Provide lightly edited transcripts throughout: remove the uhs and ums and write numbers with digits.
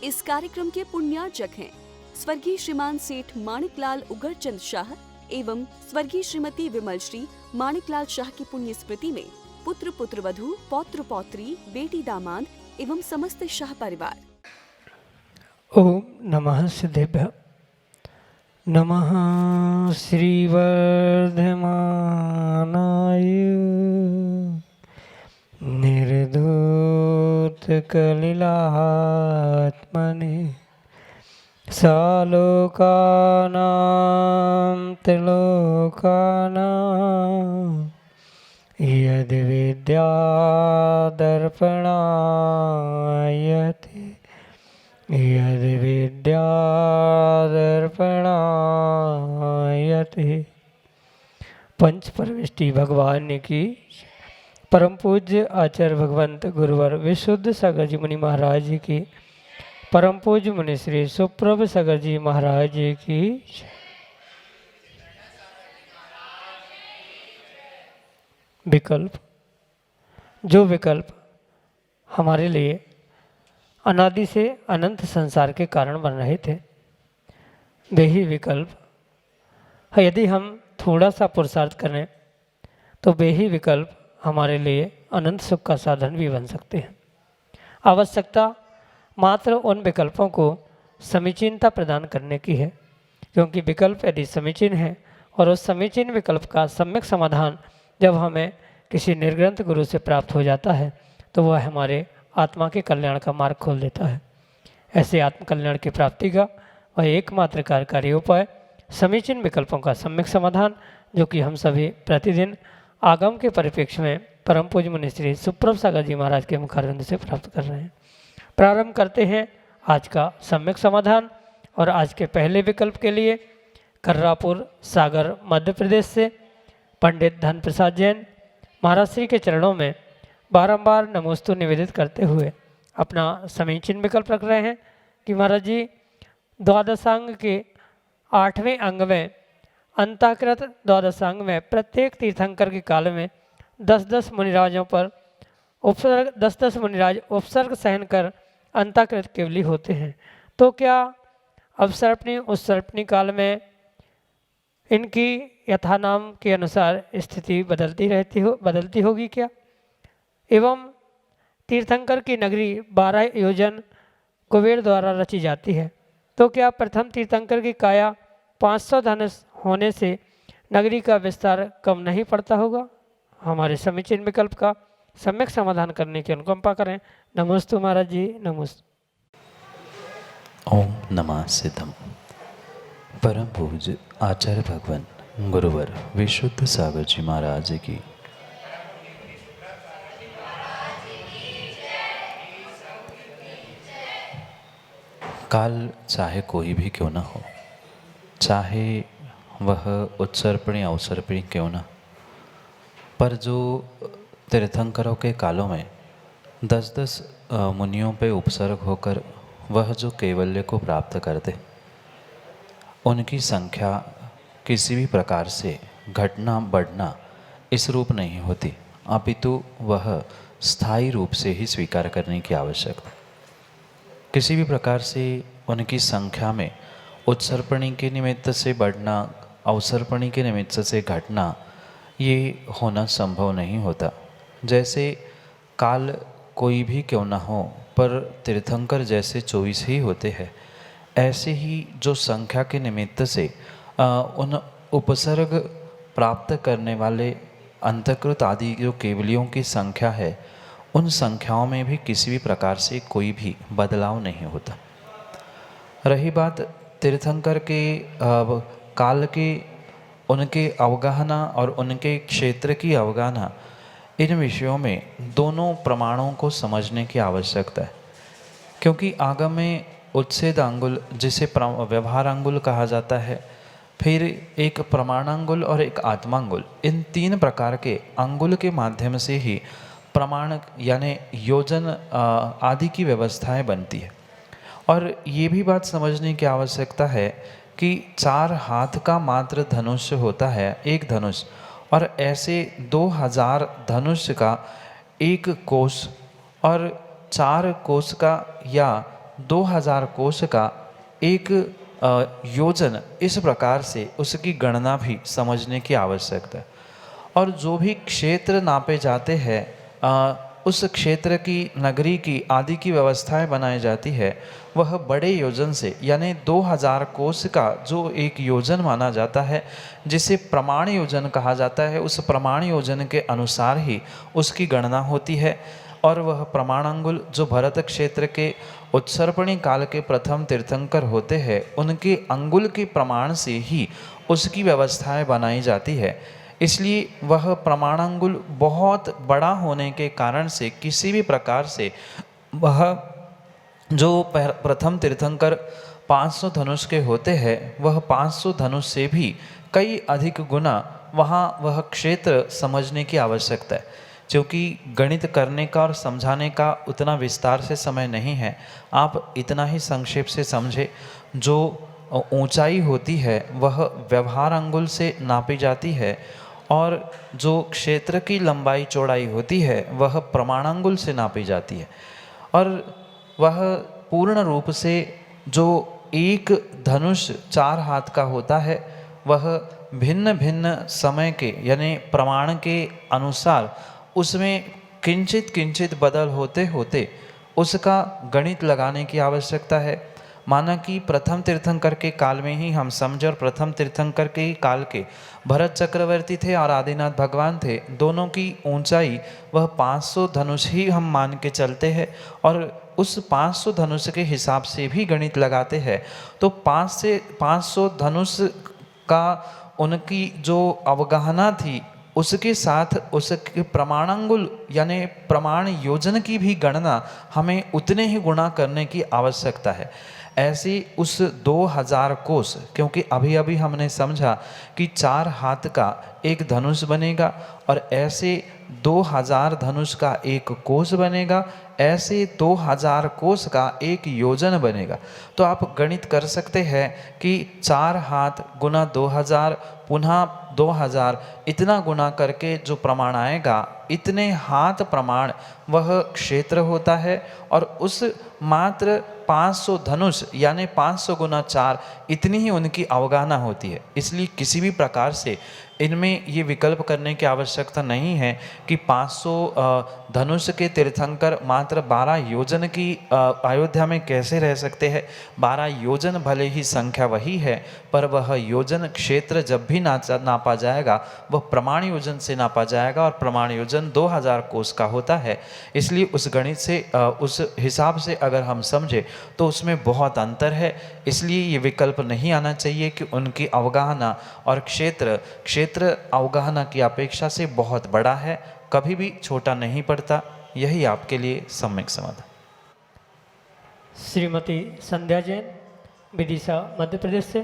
इस कार्यक्रम के पुण्यार्चक हैं स्वर्गीय श्रीमान सेठ माणिकलाल उगरचंद शाह एवं स्वर्गीय श्रीमती विमल श्री माणिकलाल शाह की पुण्य स्मृति में पुत्र पुत्रवधू पौत्र पौत्री बेटी दामाद एवं समस्त शाह परिवार। ओम नमः सिद्धेभ्यः। नमः श्रीवर्धमानाय निर्धूतकलिलात्मने सालोकानां त्रिलोकानां यद्विद्यादर्पणायते यद्विद्यादर्पणायते। पंच परमेष्टि भगवान की परम पूज्य आचार्य भगवंत गुरुवर विशुद्ध सागर जी मुनि महाराज जी की परम पूज्य मुनि श्री सुप्रभ सागर जी महाराज जी की विकल्प। जो विकल्प हमारे लिए अनादि से अनंत संसार के कारण बन रहे थे, वे ही विकल्प यदि हम थोड़ा सा पुरुषार्थ करें तो वे ही विकल्प हमारे लिए अनंत सुख का साधन भी बन सकते हैं। आवश्यकता मात्र उन विकल्पों को समीचीनता प्रदान करने की है, क्योंकि विकल्प यदि समीचीन है और उस समीचीन विकल्प का सम्यक समाधान जब हमें किसी निर्ग्रंथ गुरु से प्राप्त हो जाता है तो वह हमारे आत्मा के कल्याण का मार्ग खोल देता है। ऐसे आत्म कल्याण की प्राप्ति का वह एकमात्र कार्यकारी उपाय समीचीन विकल्पों का सम्यक समाधान, जो कि हम सभी प्रतिदिन आगम के परिप्रेक्ष्य में परम पूज्य मुनि श्री सुप्रभ सागर जी महाराज के मुखारविंद से प्राप्त कर रहे हैं। प्रारंभ करते हैं आज का सम्यक समाधान। और आज के पहले विकल्प के लिए कर्रापुर सागर मध्य प्रदेश से पंडित धन प्रसाद जैन महाराज श्री के चरणों में बारंबार नमोस्तु निवेदित करते हुए अपना समीचीन विकल्प रख रहे हैं कि महाराज जी द्वादशांग के 8वें अंग में अंताकृत द्वादशांग में प्रत्येक तीर्थंकर के काल में 10-10 मुनिराजों पर उपसर्ग 10-10 मुनिराज उपसर्ग सहन कर अंताकृत केवली होते हैं। तो क्या अवसर्पणी उत्सर्पणी काल में इनकी यथानाम के अनुसार स्थिति बदलती होगी क्या? एवं तीर्थंकर की नगरी 12 योजन कुबेर द्वारा रची जाती है, तो क्या प्रथम तीर्थंकर की काया 500 धनुष होने से नगरी का विस्तार कम नहीं पड़ता होगा? हमारे समीचीन विकल्प का सम्यक समाधान करने की अनुकंपा करें। नमोस्तु महाराज जी, नमोस्तु। ओम नमः सिद्धम। परम पूज्य आचार्य भगवान गुरुवर विशुद्ध सागर जी महाराज की काल चाहे कोई भी क्यों ना हो, चाहे वह उत्सर्पणी अवसर्पणी क्यों ना, पर जो तीर्थंकरों के कालों में 10-10 मुनियों पे उपसर्ग होकर वह जो कैवल्य को प्राप्त करते, उनकी संख्या किसी भी प्रकार से घटना बढ़ना इस रूप नहीं होती, अपितु वह स्थायी रूप से ही स्वीकार करने की आवश्यकता। किसी भी प्रकार से उनकी संख्या में उत्सर्पणी के निमित्त से बढ़ना, अवसर्पणी के निमित्त से घटना, ये होना संभव नहीं होता। जैसे काल कोई भी क्यों ना हो, पर तीर्थंकर जैसे 24 ही होते हैं, ऐसे ही जो संख्या के निमित्त से उन उपसर्ग प्राप्त करने वाले अंतकृत आदि जो केवलियों की संख्या है, उन संख्याओं में भी किसी भी प्रकार से कोई भी बदलाव नहीं होता। रही बात तीर्थंकर के काल के उनके अवगाहना और उनके क्षेत्र की अवगाहना, इन विषयों में दोनों प्रमाणों को समझने की आवश्यकता है, क्योंकि आगम में उच्छेद अंगुल जिसे व्यवहार अंगुल कहा जाता है, फिर एक प्रमाणांगुल और एक आत्मांगुल, इन 3 प्रकार के अंगुल के माध्यम से ही प्रमाण यानी योजन आदि की व्यवस्थाएं बनती है। और ये भी बात समझने की आवश्यकता है कि 4 हाथ का मात्र धनुष होता है, एक धनुष, और ऐसे 2000 धनुष का एक कोष और 4 कोष का या 2000 कोष का एक योजन, इस प्रकार से उसकी गणना भी समझने की आवश्यकता है। और जो भी क्षेत्र नापे जाते हैं, उस क्षेत्र की, नगरी की आदि की व्यवस्थाएं बनाई जाती है, वह बड़े योजन से, यानी 2000 कोष का जो एक योजन माना जाता है, जिसे प्रमाण योजन कहा जाता है, उस प्रमाण योजन के अनुसार ही उसकी गणना होती है। और वह प्रमाण अंगुल जो भरत क्षेत्र के उत्सर्पणी काल के प्रथम तीर्थंकर होते हैं, उनके अंगुल के प्रमाण से ही उसकी व्यवस्थाएं बनाई जाती है। इसलिए वह प्रमाणांगुल बहुत बड़ा होने के कारण से किसी भी प्रकार से वह जो प्रथम तीर्थंकर 500 धनुष के होते हैं, वह 500 धनुष से भी कई अधिक गुना वहाँ वह क्षेत्र समझने की आवश्यकता है। क्योंकि गणित करने का और समझाने का उतना विस्तार से समय नहीं है, आप इतना ही संक्षेप से समझे। जो ऊंचाई होती है वह व्यवहार अंगुल से नापी जाती है, और जो क्षेत्र की लंबाई चौड़ाई होती है वह प्रमाणांगुल से नापी जाती है। और वह पूर्ण रूप से जो एक धनुष 4 हाथ का होता है, वह भिन्न भिन्न समय के, यानी प्रमाण के अनुसार उसमें किंचित किंचित बदल होते होते उसका गणित लगाने की आवश्यकता है। माना कि प्रथम तीर्थंकर के काल में ही हम समझे, और प्रथम तीर्थंकर के ही काल के भरत चक्रवर्ती थे और आदिनाथ भगवान थे, दोनों की ऊंचाई वह 500 धनुष ही हम मान के चलते हैं। और उस 500 धनुष के हिसाब से भी गणित लगाते हैं, तो 5 से 500 धनुष का उनकी जो अवगाहना थी, उसके साथ उसके प्रमाणांगुल यानी प्रमाण योजन की भी गणना हमें उतने ही गुणा करने की आवश्यकता है। ऐसे उस 2000 कोष, क्योंकि अभी अभी हमने समझा कि 4 हाथ का एक धनुष बनेगा, और ऐसे 2000 धनुष का एक कोष बनेगा, ऐसे 2000 कोष का एक योजन बनेगा। तो आप गणित कर सकते हैं कि 4 हाथ गुना 2000 पुनः 2000, इतना गुना करके जो प्रमाण आएगा, इतने हाथ प्रमाण वह क्षेत्र होता है। और उस मात्र 500 धनुष यानी 500 गुना 4, इतनी ही उनकी अवगाहना होती है। इसलिए किसी भी प्रकार से इनमें ये विकल्प करने की आवश्यकता नहीं है कि 500 धनुष के तीर्थंकर मात्र 12 योजन की अयोध्या में कैसे रह सकते हैं। 12 योजन भले ही संख्या वही है, पर वह योजन क्षेत्र जब भी नापा जाएगा वह प्रमाण योजन से नापा जाएगा, और प्रमाण योजन 2000 कोष का होता है। इसलिए उस गणित से, उस हिसाब से अगर हम समझे तो उसमें बहुत अंतर है। इसलिए ये विकल्प नहीं आना चाहिए कि उनकी अवगाहना और क्षेत्र अवगाहना की अपेक्षा से बहुत बड़ा है, कभी भी छोटा नहीं पड़ता। यही आपके लिए सम्यक समाधान। श्रीमती संध्या जैन, विदिशा मध्य प्रदेश से,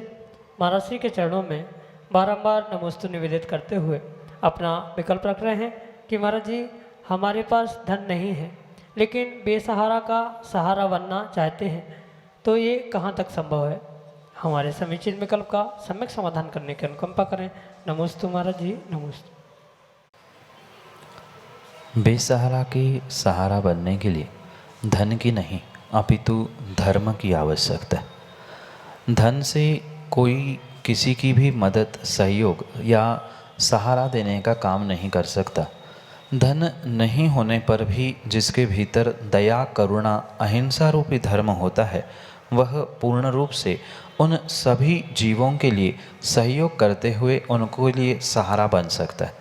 महाराज श्री के चरणों में बारंबार नमोस्तु निवेदित करते हुए अपना विकल्प रख रहे हैं कि महाराज जी, हमारे पास धन नहीं है लेकिन बेसहारा का सहारा बनना चाहते हैं, तो ये कहाँ तक संभव है? हमारे समीचीन विकल्प का सम्यक समाधान करने की अनुकंपा करें। नमोस्तु महाराज जी, नमोस्तु। बेसहारा के सहारा बनने के लिए धन की नहीं अपितु धर्म की आवश्यकता है। धन से कोई किसी की भी मदद, सहयोग या सहारा देने का काम नहीं कर सकता। धन नहीं होने पर भी जिसके भीतर दया, करुणा, अहिंसा रूपी धर्म होता है, वह पूर्ण रूप से उन सभी जीवों के लिए सहयोग करते हुए उनको लिए सहारा बन सकता है।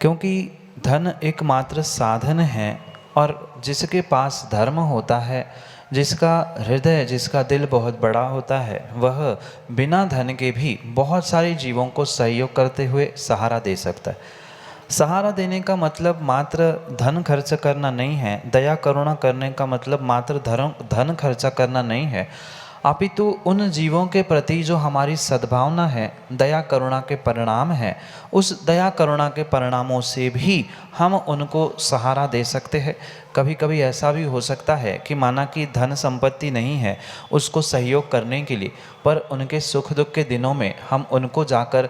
क्योंकि धन एकमात्र साधन है, और जिसके पास धर्म होता है, जिसका हृदय, जिसका दिल बहुत बड़ा होता है, वह बिना धन के भी बहुत सारे जीवों को सहयोग करते हुए सहारा दे सकता है। सहारा देने का मतलब मात्र धन खर्च करना नहीं है, दया करुणा करने का मतलब मात्र धन खर्चा करना नहीं है, अपितु उन जीवों के प्रति जो हमारी सद्भावना है, दया करुणा के परिणाम है, उस दया करुणा के परिणामों से भी हम उनको सहारा दे सकते हैं। कभी कभी ऐसा भी हो सकता है कि माना कि धन संपत्ति नहीं है उसको सहयोग करने के लिए, पर उनके सुख दुख के दिनों में हम उनको जाकर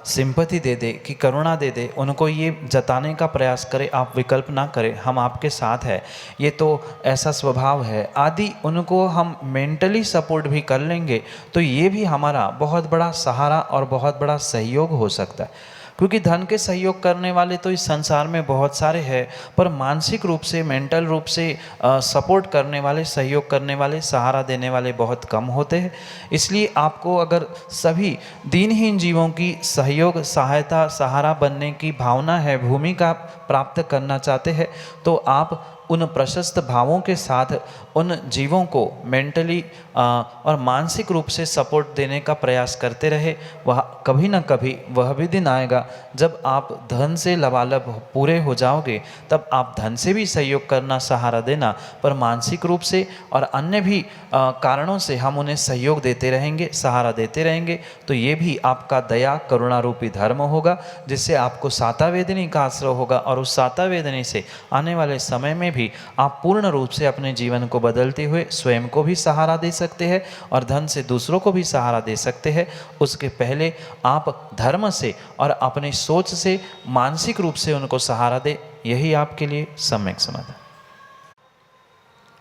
सिंपैथी दे दे कि करुणा दे दे, उनको ये जताने का प्रयास करें आप विकल्प ना करें, हम आपके साथ हैं, ये तो ऐसा स्वभाव है आदि, उनको हम मेंटली सपोर्ट भी कर लेंगे तो ये भी हमारा बहुत बड़ा सहारा और बहुत बड़ा सहयोग हो सकता है। क्योंकि धन के सहयोग करने वाले तो इस संसार में बहुत सारे हैं, पर मानसिक रूप से मेंटल रूप से सपोर्ट करने वाले, सहयोग करने वाले, सहारा देने वाले बहुत कम होते हैं। इसलिए आपको अगर सभी दीनहीन जीवों की सहयोग, सहायता, सहारा बनने की भावना है, भूमिका प्राप्त करना चाहते हैं, तो आप उन प्रशस्त भावों के साथ उन जीवों को मेंटली और मानसिक रूप से सपोर्ट देने का प्रयास करते रहे। वह कभी ना कभी वह भी दिन आएगा जब आप धन से लबालब पूरे हो जाओगे, तब आप धन से भी सहयोग करना, सहारा देना, पर मानसिक रूप से और अन्य भी कारणों से हम उन्हें सहयोग देते रहेंगे, सहारा देते रहेंगे, तो ये भी आपका दया करुणा रूपी धर्म होगा, जिससे आपको साता वेदनी का आश्रय होगा और उस साता वेदनी से आने वाले समय में भी आप पूर्ण रूप से अपने जीवन को बदलते हुए स्वयं को भी सहारा दे सकते हैं और धन से दूसरों को भी सहारा दे सकते हैं। उसके पहले आप धर्म से और अपनी सोच से मानसिक रूप से उनको सहारा दे, यही आपके लिए सम्यक समाधान।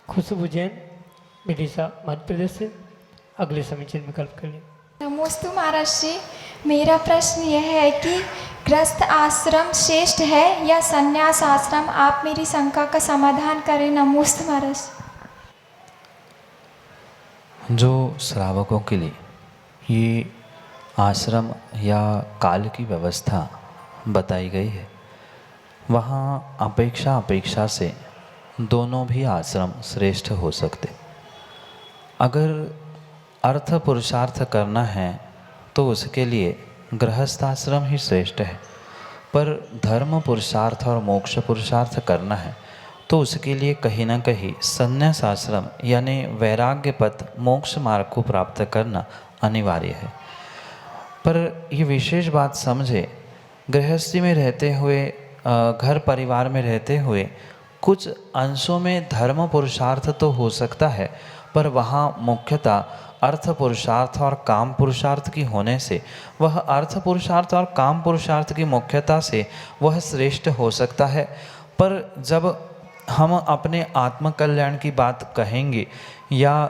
खुशबू जैन, विदिशा, मध्य प्रदेश से अगले समीचीन विकल्प के लिए। नमोस्तु महाराज जी, मेरा प्रश्न यह है कि गृहस्थ आश्रम श्रेष्ठ है या संन्यास आश्रम? आप मेरी शंका का समाधान करें। नमोस्तु महाराज। जो श्रावकों के लिए ये आश्रम या काल की व्यवस्था बताई गई है, वहाँ अपेक्षा से दोनों भी आश्रम श्रेष्ठ हो सकते। अगर अर्थ पुरुषार्थ करना है तो उसके लिए गृहस्थ आश्रम ही श्रेष्ठ है, पर धर्म पुरुषार्थ और मोक्ष पुरुषार्थ करना है तो उसके लिए कहीं ना कहीं संन्यास आश्रम यानी वैराग्य पथ, मोक्ष मार्ग को प्राप्त करना अनिवार्य है। पर ये विशेष बात समझे, गृहस्थी में रहते हुए, घर परिवार में रहते हुए कुछ अंशों में धर्म पुरुषार्थ तो हो सकता है, पर वहाँ मुख्यतः अर्थ पुरुषार्थ और काम पुरुषार्थ की होने से वह अर्थ पुरुषार्थ और काम पुरुषार्थ की मुख्यता से वह श्रेष्ठ हो सकता है। पर जब हम अपने आत्म कल्याण की बात कहेंगे या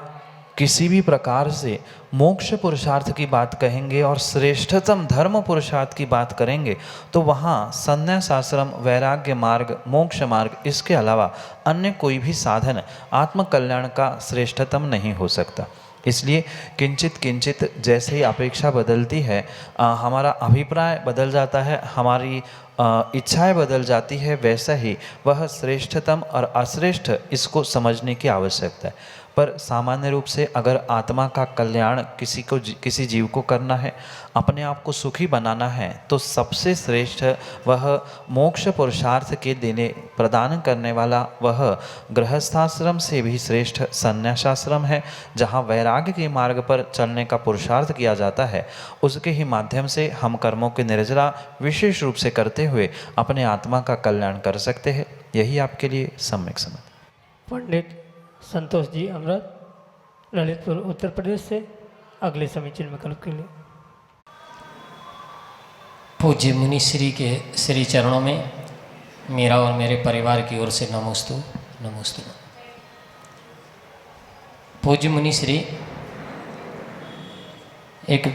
किसी भी प्रकार से मोक्ष पुरुषार्थ की बात कहेंगे और श्रेष्ठतम धर्म पुरुषार्थ की बात करेंगे, तो वहाँ संन्यास आश्रम, वैराग्य मार्ग, मोक्ष मार्ग, इसके अलावा अन्य कोई भी साधन आत्म कल्याण का श्रेष्ठतम नहीं हो सकता। इसलिए किंचित किंचित जैसे ही अपेक्षा बदलती है, हमारा अभिप्राय बदल जाता है, हमारी इच्छाएं बदल जाती है, वैसा ही वह श्रेष्ठतम और अश्रेष्ठ इसको समझने की आवश्यकता है। पर सामान्य रूप से अगर आत्मा का कल्याण किसी जीव को करना है, अपने आप को सुखी बनाना है, तो सबसे श्रेष्ठ वह मोक्ष पुरुषार्थ के देने प्रदान करने वाला वह गृहस्थाश्रम से भी श्रेष्ठ संन्यासाश्रम है, जहाँ वैराग्य के मार्ग पर चलने का पुरुषार्थ किया जाता है। उसके ही माध्यम से हम कर्मों की निर्जरा विशेष रूप से करते हुए अपने आत्मा का कल्याण कर सकते हैं। यही आपके लिए सम्यक समझ। पंडित संतोष जी अमृत, ललितपुर उत्तर प्रदेश से अगले समीचीन विकल्प के लिए। पूज्य मुनि श्री के श्री चरणों में मेरा और मेरे परिवार की ओर से नमोस्तु नमोस्तु। पूज्य मुनि श्री, एक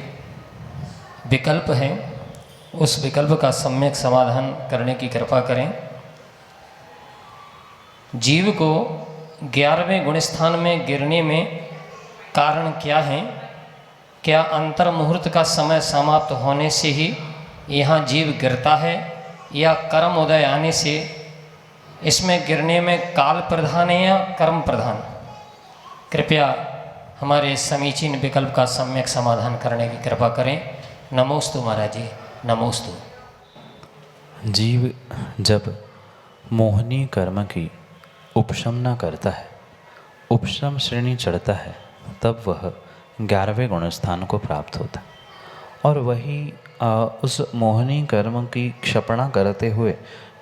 विकल्प है, उस विकल्प का सम्यक समाधान करने की कृपा करें। जीव को 11वें गुणस्थान में गिरने में कारण क्या है? क्या अंतर मुहूर्त का समय समाप्त होने से ही यहाँ जीव गिरता है या कर्म उदय आने से? इसमें गिरने में काल प्रधान है या कर्म प्रधान? कृपया हमारे समीचीन विकल्प का सम्यक समाधान करने की कृपा करें। नमोस्तु महाराज जी, नमोस्तु। जीव जब मोहनी कर्म की उपशम न करता है, उपशम श्रेणी चढ़ता है, तब वह 11वें गुणस्थान को प्राप्त होता है और वही उस मोहनी कर्म की क्षपणा करते हुए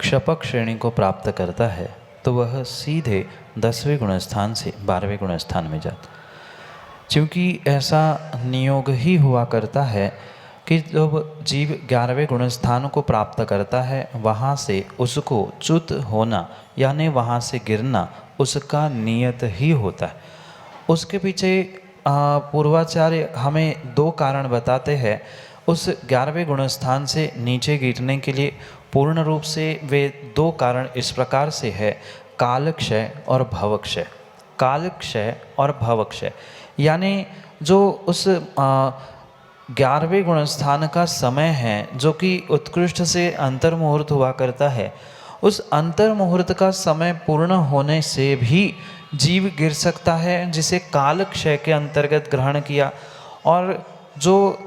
क्षपक श्रेणी को प्राप्त करता है, तो वह सीधे 10वें गुणस्थान से 12वें गुणस्थान में जाता। क्योंकि ऐसा नियोग ही हुआ करता है कि जब जीव 11वें गुणस्थान को प्राप्त करता है, वहाँ से उसको च्युत होना यानी वहाँ से गिरना उसका नियत ही होता है। उसके पीछे पूर्वाचार्य हमें 2 कारण बताते हैं। उस 11वें गुणस्थान से नीचे गिरने के लिए पूर्ण रूप से वे 2 कारण इस प्रकार से है, कालक्षय और भवक्षय। कालक्षय और भवक्षय यानी जो उस 11वें गुणस्थान का समय है जो कि उत्कृष्ट से अंतर्मुहूर्त हुआ करता है, उस अंतर्मुहूर्त का समय पूर्ण होने से भी जीव गिर सकता है, जिसे कालक्षय के अंतर्गत ग्रहण किया। और जो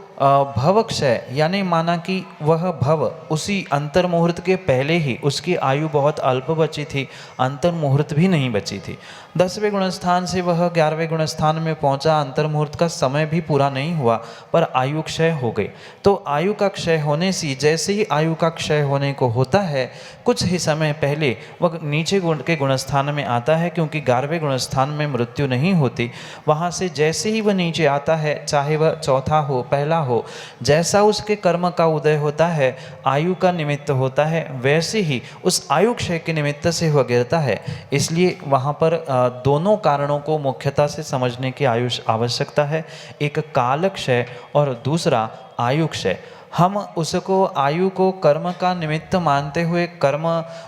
भवक्षय यानी माना कि वह भव उसी अंतर्मुहूर्त के पहले ही उसकी आयु बहुत अल्प बची थी, अंतर्मुहूर्त भी नहीं बची थी। 10वें गुणस्थान से वह 11वें गुणस्थान में पहुंचा, अंतर्मुहूर्त का समय भी पूरा नहीं हुआ पर आयु क्षय हो गई। तो आयु का क्षय होने से जैसे ही आयु का क्षय होने को होता है, कुछ ही समय पहले वह नीचे के गुणस्थान में आता है, क्योंकि 11वें गुणस्थान में मृत्यु नहीं होती। वहाँ से जैसे ही वह नीचे आता है, चाहे वह चौथा हो पहला हो, जैसा उसके कर्म का उदय होता है, आयु का निमित्त होता है, वैसे ही उस आयु क्षय के निमित्त से वह गिरता है। इसलिए वहाँ पर दोनों कारणों को मुख्यता से समझने की आवश्यकता है, एक काल क्षय और दूसरा आयु क्षय। हम उसको आयु को कर्म का निमित्त मानते हुए कर्म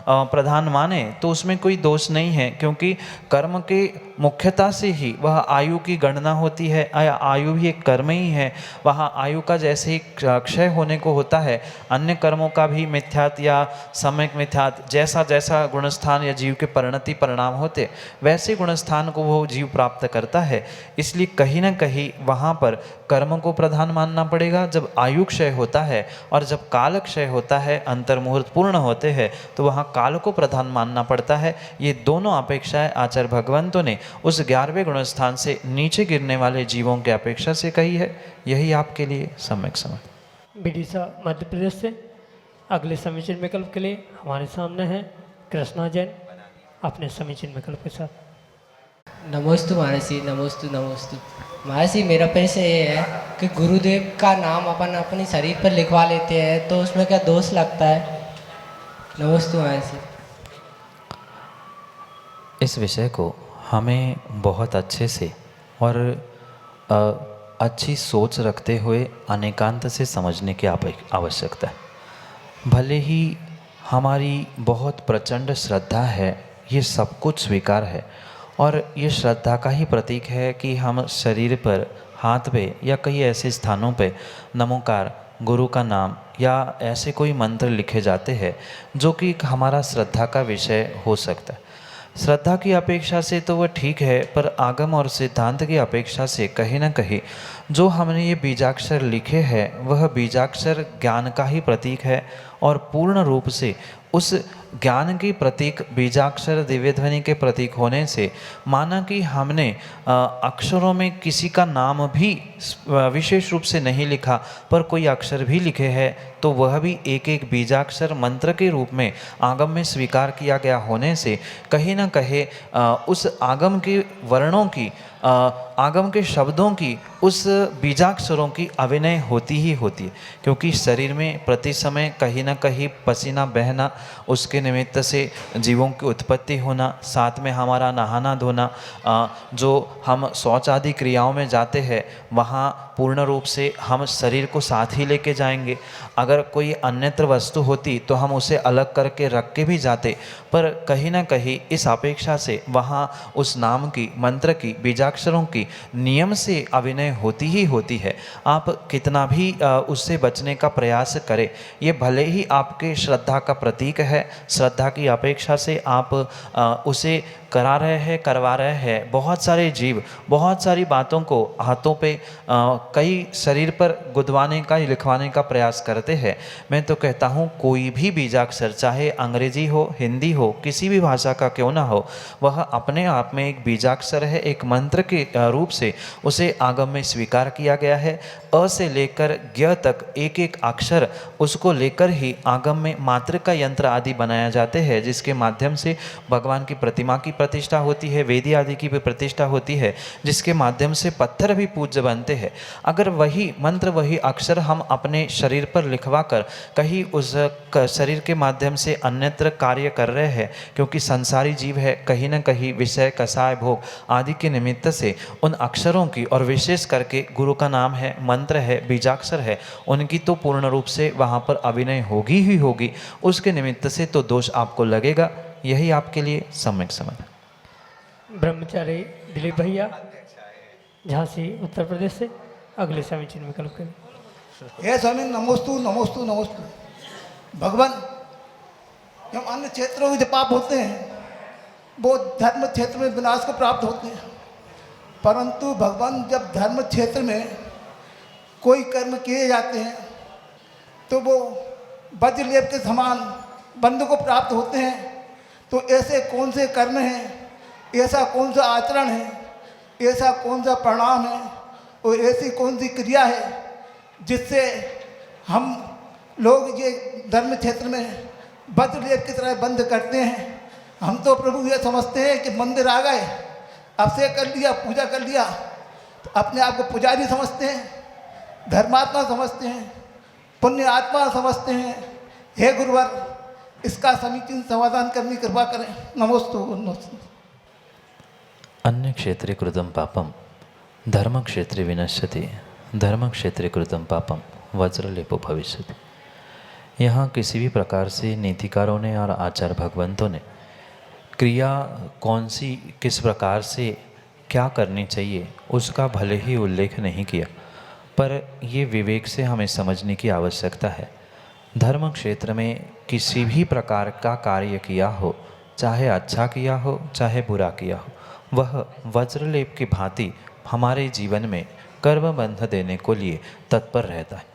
प्रधान माने तो उसमें कोई दोष नहीं है, क्योंकि कर्म के मुख्यता से ही वह आयु की गणना होती है। आयु भी एक कर्म ही है। वहाँ आयु का जैसे ही क्षय होने को होता है, अन्य कर्मों का भी मिथ्यात या सम्यक मिथ्यात जैसा जैसा गुणस्थान या जीव के परिणति परिणाम होते, वैसे गुणस्थान को वो जीव प्राप्त करता है। इसलिए कहीं ना कहीं वहाँ पर कर्म को प्रधान मानना पड़ेगा जब आयु क्षय होता है, और जब काल क्षय होता है, अंतर्मुहूर्त पूर्ण होते हैं, तो वहाँ काल को प्रधान मानना पड़ता है। ये दोनों अपेक्षाएं आचार्य भगवंतों ने उस 11वें गुणस्थान से नीचे गिरने वाले जीवों की अपेक्षा से कही है। यही आपके लिए सम्यक समझ। विदिशा मध्य प्रदेश से अगले समीचीन विकल्प के लिए हमारे सामने है कृष्णा जैन अपने समीचीन विकल्प के साथ। नमोस्तु महर्षि, नमोस्तु नमोस्तु। महर्षि, मेरा प्रश्न ये है कि गुरुदेव का नाम अपन अपने शरीर पर लिखवा लेते हैं तो उसमें क्या दोष लगता है? नमोस्तु महर्षि। इस विषय को हमें बहुत अच्छे से और अच्छी सोच रखते हुए अनेकांत से समझने की आवश्यकता है। भले ही हमारी बहुत प्रचंड श्रद्धा है, ये सब कुछ स्वीकार है, और ये श्रद्धा का ही प्रतीक है कि हम शरीर पर, हाथ पे या कई ऐसे स्थानों पे नमोकार, गुरु का नाम या ऐसे कोई मंत्र लिखे जाते हैं जो कि हमारा श्रद्धा का विषय हो सकता है। श्रद्धा की अपेक्षा से तो वह ठीक है, पर आगम और सिद्धांत की अपेक्षा से कहीं ना कहीं जो हमने ये बीजाक्षर लिखे हैं वह बीजाक्षर ज्ञान का ही प्रतीक है, और पूर्ण रूप से उस ज्ञान की प्रतीक बीजाक्षर दिव्य ध्वनि के प्रतीक होने से माना कि हमने अक्षरों में किसी का नाम भी विशेष रूप से नहीं लिखा, पर कोई अक्षर भी लिखे हैं, तो वह भी एक एक बीजाक्षर मंत्र के रूप में आगम में स्वीकार किया गया होने से कहीं ना कहीं उस आगम के वर्णों की, आगम के शब्दों की, उस बीजाक्षरों की अभिनय होती ही होती है। क्योंकि शरीर में प्रति समय कहीं ना कहीं पसीना बहना, उसके निमित्त से जीवों की उत्पत्ति होना, साथ में हमारा नहाना धोना, जो हम शौच आदि क्रियाओं में जाते हैं वहाँ पूर्ण रूप से हम शरीर को साथ ही लेके जाएंगे। अगर कोई अन्यत्र वस्तु होती तो हम उसे अलग करके रख के भी जाते, पर कहीं ना कहीं इस अपेक्षा से वहाँ उस नाम की, मंत्र की, बीजाक्षरों की नियम से अभिनय होती ही होती है। आप कितना भी उससे बचने का प्रयास करें, ये भले ही आपके श्रद्धा का प्रतीक है, श्रद्धा की अपेक्षा से आप उसे करा रहे हैं, करवा रहे हैं। बहुत सारे जीव बहुत सारी बातों को हाथों पे कई शरीर पर गुदवाने का, लिखवाने का प्रयास करते हैं। मैं तो कहता हूँ कोई भी बीजाक्षर, चाहे अंग्रेजी हो, हिंदी हो, किसी भी भाषा का क्यों ना हो, वह अपने आप में एक बीजाक्षर है। एक मंत्र के रूप से उसे आगम में स्वीकार किया गया है। अ से लेकर ज्ञ तक एक एक अक्षर, उसको लेकर ही आगम में मात्र का यंत्र आदि बनाया जाते हैं, जिसके माध्यम से भगवान की प्रतिमा की प्रतिष्ठा होती है, वेदी आदि की भी प्रतिष्ठा होती है, जिसके माध्यम से पत्थर भी पूज्य बनते हैं। अगर वही मंत्र, वही अक्षर हम अपने शरीर पर लिखवा कर कहीं उस शरीर के माध्यम से अन्यत्र कार्य कर रहे हैं, क्योंकि संसारी जीव है, कहीं न कहीं विषय, कसाय, भोग आदि के निमित्त से उन अक्षरों की, और विशेष करके गुरु का नाम है, मंत्र है, बीजाक्षर है, उनकी तो पूर्ण रूप से वहाँ पर अभिनय होगी ही होगी। उसके निमित्त से तो दोष आपको लगेगा। यही आपके लिए सम्यक समाधान। ब्रह्मचारी दिलीप भैया, झांसी उत्तर प्रदेश से अगले समीचीन विकल्प करें। हे स्वामी, नमोस्तु नमोस्तु नमोस्तु। भगवान, जब अन्य क्षेत्रों में जो पाप होते हैं वो धर्म क्षेत्र में विनाश को प्राप्त होते हैं, परंतु भगवान जब धर्म क्षेत्र में कोई कर्म किए जाते हैं तो वो वज्रलेप के समान बंध को प्राप्त होते हैं। तो ऐसे कौन से कर्म हैं, ऐसा कौन सा आचरण है, ऐसा कौन सा परिणाम है और ऐसी कौन सी क्रिया है जिससे हम लोग ये धर्म क्षेत्र में वज्रलेप की तरह बंद करते हैं? हम तो प्रभु ये समझते हैं कि मंदिर आ गए, अभिषेक कर लिया, पूजा कर लिया, तो अपने आप को पुजारी समझते हैं, धर्मात्मा समझते हैं, पुण्य आत्मा समझते हैं। हे गुरुवर, इसका समीचीन समाधान करने की कृपा करें। नमोस्तु नमोस्तु। अन्य क्षेत्रे कृतं पापम धर्म क्षेत्रे विनश्यति, धर्म क्षेत्रे कृतं पापम वज्रलेपो भविष्यति। यहाँ किसी भी प्रकार से नीतिकारों ने और आचार्य भगवंतों ने क्रिया कौन सी, किस प्रकार से क्या करनी चाहिए, उसका भले ही उल्लेख नहीं किया, पर ये विवेक से हमें समझने की आवश्यकता है। धर्म क्षेत्र में किसी भी प्रकार का कार्य किया हो, चाहे अच्छा किया हो, चाहे बुरा किया हो, वह वज्रलेप की भांति हमारे जीवन में कर्मबंध देने को लिए तत्पर रहता है।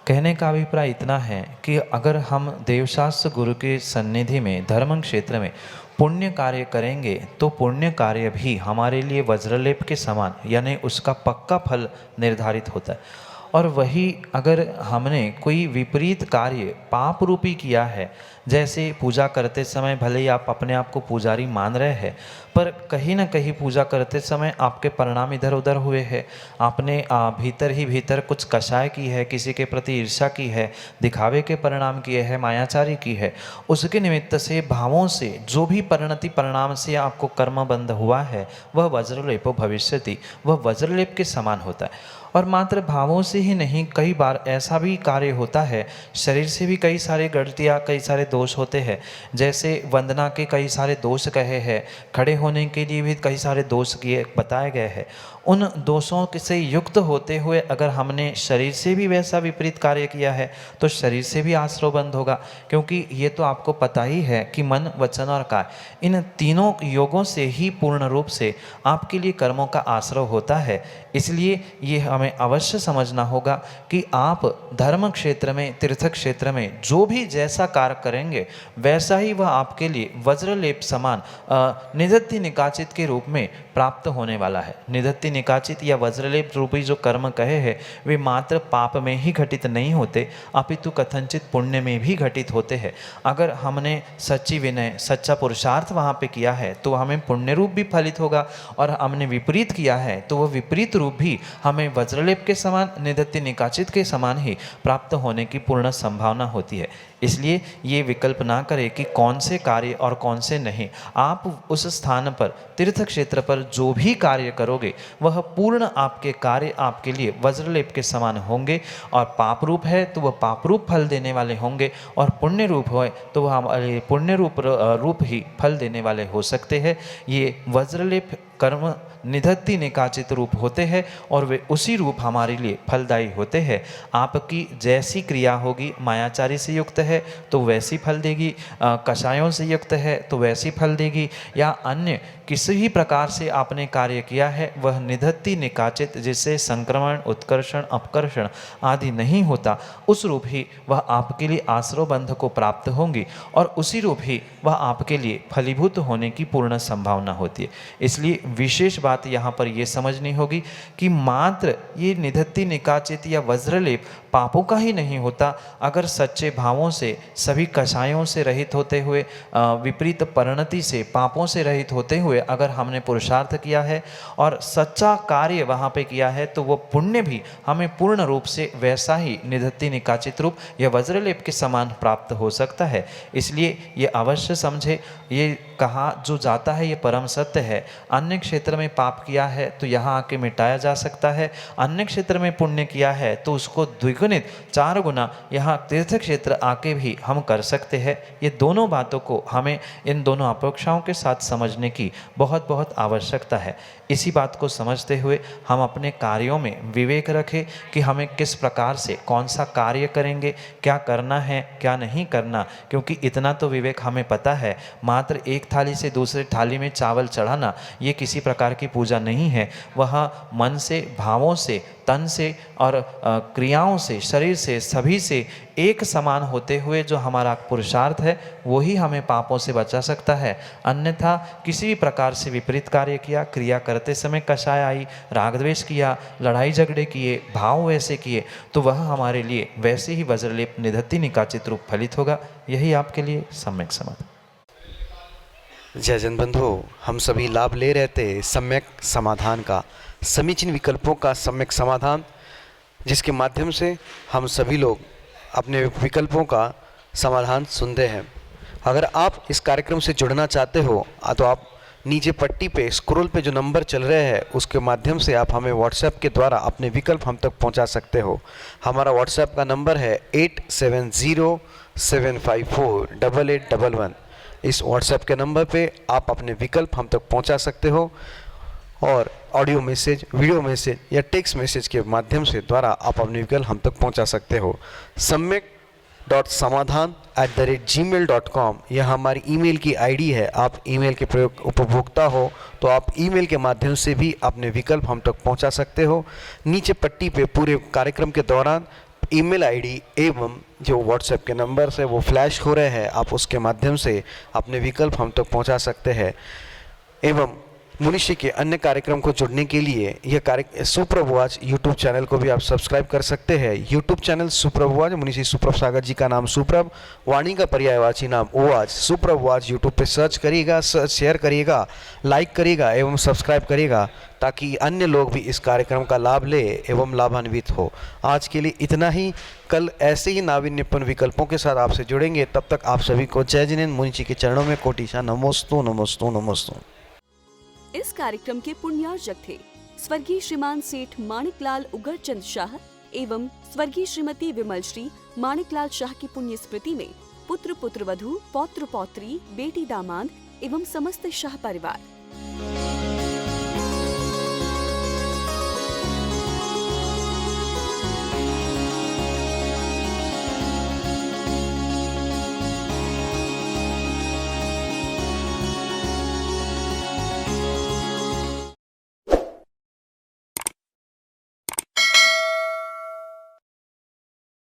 कहने का अभिप्राय इतना है कि अगर हम देवशास्त्र गुरु के सन्निधि में धर्म क्षेत्र में पुण्य कार्य करेंगे तो पुण्य कार्य भी हमारे लिए वज्रलेप के समान, यानी उसका पक्का फल निर्धारित होता है। और वही अगर हमने कोई विपरीत कार्य पाप रूपी किया है, जैसे पूजा करते समय भले ही आप अपने आप को पुजारी मान रहे हैं, पर कहीं ना कहीं पूजा करते समय आपके परिणाम इधर उधर हुए हैं, आपने भीतर ही भीतर कुछ कषाय की है, किसी के प्रति ईर्ष्या की है, दिखावे के परिणाम किए हैं, मायाचारी की है, उसके निमित्त से भावों से जो भी परिणति परिणाम से आपको कर्मबंध हुआ है वह वज्रलेपो भविष्यति, वह वज्रलेप के समान होता है। और मात्र भावों से ही नहीं, कई बार ऐसा भी कार्य होता है, शरीर से भी कई सारे गलतियाँ, कई सारे दोष होते हैं। जैसे वंदना के कई सारे दोष कहे हैं, खड़े होने के लिए भी कई सारे दोष किए बताए गए हैं। उन दोषों से युक्त होते हुए अगर हमने शरीर से भी वैसा विपरीत कार्य किया है तो शरीर से भी आश्रव बंद होगा, क्योंकि ये तो आपको पता ही है कि मन, वचन और काय, इन तीनों योगों से ही पूर्ण रूप से आपके लिए कर्मों का आश्रव होता है। इसलिए ये हमें अवश्य समझना होगा कि आप धर्म क्षेत्र में, तीर्थ क्षेत्र में जो भी जैसा कार्य करेंगे वैसा ही वह आपके लिए वज्रलेप समान निधत्ति निकाचित के रूप में प्राप्त होने वाला है। निधत्ति निकाचित या वज्रलेप रूपी जो कर्म कहे हैं वे मात्र पाप में ही घटित नहीं होते, अपितु कथनचित पुण्य में भी घटित होते हैं। अगर हमने सच्ची विनय, सच्चा पुरुषार्थ वहाँ पे किया है तो हमें पुण्य रूप भी फलित होगा, और हमने विपरीत किया है तो वह विपरीत रूप भी हमें वज्रलेप के समान, निधत्ति निकाचित के समान ही प्राप्त होने की पूर्ण संभावना होती है। इसलिए ये विकल्प ना करें कि कौन से कार्य और कौन से नहीं। आप उस स्थान पर, तीर्थ क्षेत्र पर जो भी कार्य करोगे वह पूर्ण आपके कार्य आपके लिए वज्रलेप के समान होंगे, और पाप रूप है तो वह पाप रूप फल देने वाले होंगे, और पुण्य रूप हो तो वह हमारे पुण्य रूप ही फल देने वाले हो सकते हैं। ये वज्रलेप कर्म निधत्ति निकाचित रूप होते हैं और वे उसी रूप हमारे लिए फलदायी होते हैं। आपकी जैसी क्रिया होगी, मायाचारी से युक्त है तो वैसी फल देगी, कषायों से युक्त है तो वैसी फल देगी, या अन्य किसी भी प्रकार से आपने कार्य किया है वह निधत्ति निकाचित, जिससे संक्रमण, उत्कर्षण, अपकर्षण आदि नहीं होता, उस रूप ही वह आपके लिए आश्रव बंध को प्राप्त होंगी और उसी रूप ही वह आपके लिए फलीभूत होने की पूर्ण संभावना होती है। इसलिए विशेष बात यहाँ पर यह समझनी होगी कि मात्र ये निधत्ति निकाचित या वज्रलेप पापों का ही नहीं होता। अगर सच्चे भावों से, सभी कषायों से रहित होते हुए, विपरीत परिणति से, पापों से रहित होते हुए अगर हमने पुरुषार्थ किया है और सच्चा कार्य वहाँ पे किया है तो वो पुण्य भी हमें पूर्ण रूप से वैसा ही निधत्ति निकाचित रूप या वज्रलेप के समान प्राप्त हो सकता है। इसलिए ये अवश्य समझे, ये कहा जो जाता है ये परम सत्य है। अन्य क्षेत्र में पाप किया है तो यहाँ आके मिटाया जा सकता है, अन्य क्षेत्र में पुण्य किया है तो उसको द्विगुणित 4 गुना यहाँ तीर्थ क्षेत्र आके भी हम कर सकते हैं। ये दोनों बातों को हमें इन दोनों अपेक्षाओं के साथ समझने की बहुत बहुत आवश्यकता है। इसी बात को समझते हुए हम अपने कार्यों में विवेक रखें कि हमें किस प्रकार से कौन सा कार्य करेंगे, क्या करना है क्या नहीं करना, क्योंकि इतना तो विवेक हमें पता है, मात्र एक थाली से दूसरे थाली में चावल चढ़ाना ये किसी प्रकार की पूजा नहीं है। वह मन से, भावों से, तन से और क्रियाओं से, शरीर से, सभी से एक समान होते हुए जो हमारा पुरुषार्थ है वही हमें पापों से बचा सकता है। अन्यथा किसी भी प्रकार से विपरीत कार्य किया, क्रिया करते समय कषाय आई, राग द्वेष किया, लड़ाई झगड़े किए, भाव वैसे किए, तो वह हमारे लिए वैसे ही वज्रलेप निधत्ति निकाचित रूप फलित होगा। यही आपके लिए सम्यक समाधान। जय जन बंधु, हम सभी लाभ ले रहे थे सम्यक समाधान का, समीचीन विकल्पों का सम्यक समाधान, जिसके माध्यम से हम सभी लोग अपने विकल्पों का समाधान सुनते हैं। अगर आप इस कार्यक्रम से जुड़ना चाहते हो तो आप नीचे पट्टी पे स्क्रॉल पे जो नंबर चल रहे हैं उसके माध्यम से आप हमें व्हाट्सएप के द्वारा अपने विकल्प हम तक पहुंचा सकते हो। हमारा व्हाट्सएप का नंबर है 8707548811। इस व्हाट्सएप के नंबर पे आप अपने विकल्प हम तक पहुंचा सकते हो और ऑडियो मैसेज, वीडियो मैसेज या टेक्स्ट मैसेज के माध्यम से द्वारा आप अपने विकल्प हम तक पहुंचा सकते हो। सम्यक.समाधान@gmail.com यह हमारी ईमेल की आईडी है। आप ईमेल के प्रयोग उपभोक्ता हो तो आप ईमेल के माध्यम से भी अपने विकल्प हम तक पहुंचा सकते हो। नीचे पट्टी पे पूरे कार्यक्रम के दौरान ईमेल आईडी एवं जो व्हाट्सएप के नंबर से वो फ्लैश हो रहे हैं, आप उसके माध्यम से अपने विकल्प हम तक पहुंचा सकते हैं। एवं मनुष्य के अन्य कार्यक्रम को जुड़ने के लिए यह कार्य सुप्रभुवाच यूट्यूब चैनल को भी आप सब्सक्राइब कर सकते हैं। यूट्यूब चैनल सुप्रभुवाच, मुनिषी सुप्रभ सागर जी का नाम सुप्रभ, वाणी का पर्यायवाची नाम ओवाच, सुप्रभुवाच यूट्यूब पे सर्च करिएगा, शेयर करिएगा, लाइक करिएगा एवं सब्सक्राइब करिएगा ताकि अन्य लोग भी इस कार्यक्रम का लाभ ले एवं लाभान्वित हो। आज के लिए इतना ही। कल ऐसे ही नाविन्यपूर्ण विकल्पों के साथ आपसे जुड़ेंगे। तब तक आप सभी को जय जिनेन्द्र मुनिषी के चरणों में कोटिशा नमोस्तु नमोस्तु नमोस्तु। इस कार्यक्रम के पुण्यार्जक थे स्वर्गीय श्रीमान सेठ माणिकलाल उगरचंद शाह एवं स्वर्गीय श्रीमती विमल श्री माणिकलाल शाह की पुण्य स्मृति में पुत्र पुत्रवधू, पौत्र पौत्री, बेटी दामाद एवं समस्त शाह परिवार।